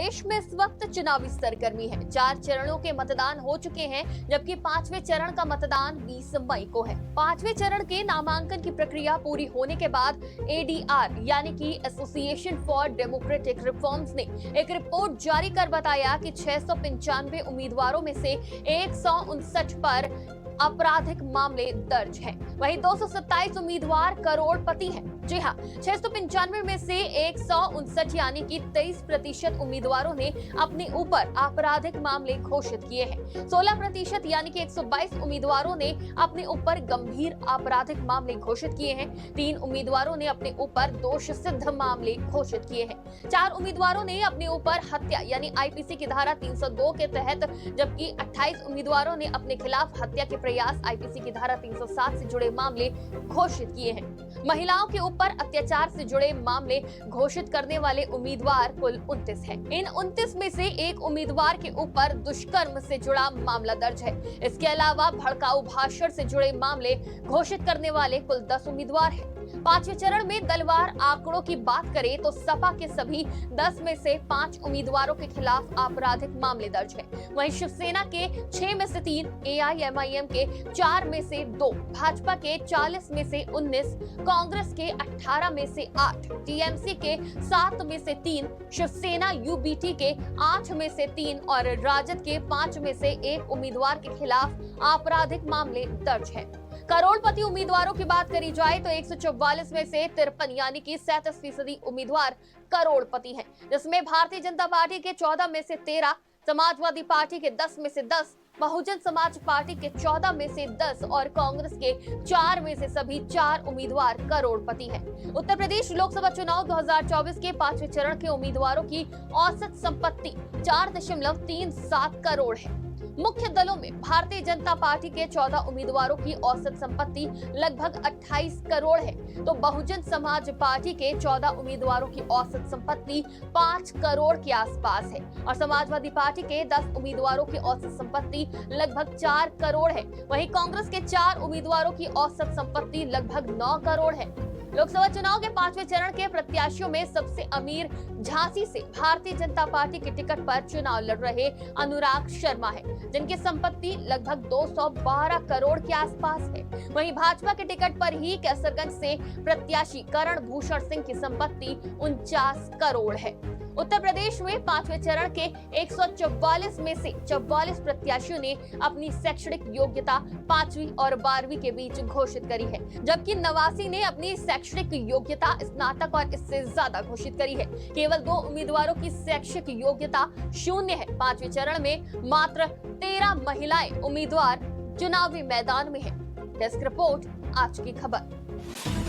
प्रदेश में इस वक्त चुनावी सरगर्मी है। 4 चरणों के मतदान हो चुके हैं, जबकि 5वें चरण का मतदान 20 मई को है। 5वें चरण के नामांकन की प्रक्रिया पूरी होने के बाद एडीआर यानी कि एसोसिएशन फॉर डेमोक्रेटिक रिफॉर्म्स ने एक रिपोर्ट जारी कर बताया कि 695 उम्मीदवारों में से 159 पर आपराधिक मामले दर्ज हैं। वहीं 227 उम्मीदवार करोड़पति हैं। जी हाँ, 695 में से 159 यानी कि 23% उम्मीदवारों ने अपने ऊपर आपराधिक मामले घोषित किए हैं। 16% यानी कि 122 उम्मीदवारों ने अपने ऊपर गंभीर आपराधिक मामले घोषित किए हैं। 3 उम्मीदवारों ने अपने ऊपर दोष सिद्ध मामले घोषित किए हैं। 4 उम्मीदवारों ने अपने ऊपर हत्या यानी आईपीसी की धारा 302 के तहत, जबकि 28 उम्मीदवारों ने अपने खिलाफ हत्या के प्रयास आईपीसी की धारा 307 से जुड़े मामले घोषित किए हैं। महिलाओं के ऊपर अत्याचार से जुड़े मामले घोषित करने वाले उम्मीदवार कुल 29 हैं। इन 29 में से एक उम्मीदवार के ऊपर दुष्कर्म से जुड़ा मामला दर्ज है। इसके अलावा भड़काऊ भाषण से जुड़े मामले घोषित करने वाले कुल 10 उम्मीदवार हैं। 5वें चरण में दलवार आंकड़ों की बात करें तो सपा के सभी 10 में से 5 उम्मीदवारों के खिलाफ आपराधिक मामले दर्ज हैं। वहीं शिवसेना के 6 में से 3, एआईएमआईएम के 4 में से 2, भाजपा के 40 में से 19, कांग्रेस के 18 में से 8, टीएमसी के 7 में से 3, शिवसेना यूबीटी के 8 में से 3 और राजद के 5 में से 1 उम्मीदवार के खिलाफ आपराधिक मामले दर्ज हैं। करोड़पति उम्मीदवारों की बात करी जाए तो 144 में से 53 यानी कि 37% उम्मीदवार करोड़पति हैं, जिसमें भारतीय जनता पार्टी के 14 में से 13, समाजवादी पार्टी के 10 में से 10, बहुजन समाज पार्टी के 14 में से 10 और कांग्रेस के 4 में से सभी 4 उम्मीदवार करोड़पति हैं। उत्तर प्रदेश लोकसभा चुनाव 2024 के 5वें चरण के उम्मीदवारों की औसत संपत्ति 4.37 करोड़ है। मुख्य दलों में भारतीय जनता पार्टी के 14 उम्मीदवारों की औसत संपत्ति लगभग 28 करोड़ है, तो बहुजन समाज पार्टी के 14 उम्मीदवारों की औसत संपत्ति 5 करोड़ के आसपास है और समाजवादी पार्टी के 10 उम्मीदवारों की औसत संपत्ति लगभग 4 करोड़ है। वहीं कांग्रेस के 4 उम्मीदवारों की औसत संपत्ति लगभग 9 करोड़ है। लोकसभा चुनाव के 5वें चरण के प्रत्याशियों में सबसे अमीर झांसी से भारतीय जनता पार्टी के टिकट पर चुनाव लड़ रहे अनुराग शर्मा है, जिनकी संपत्ति लगभग 212 करोड़ के आसपास है। वहीं भाजपा के टिकट पर ही कैसरगंज से प्रत्याशी करण भूषण सिंह की संपत्ति 49 करोड़ है। उत्तर प्रदेश में 5वें चरण के 144 में से 44 प्रत्याशियों ने अपनी शैक्षणिक योग्यता 5वीं और 12वीं के बीच घोषित करी है, जबकि 89 ने अपनी शैक्षणिक योग्यता स्नातक और इससे ज्यादा घोषित करी है। केवल 2 उम्मीदवारों की शैक्षिक योग्यता 0 है। 5वें चरण में मात्र 13 महिलाएं उम्मीदवार चुनावी मैदान में है। डेस्क रिपोर्ट, आज की खबर।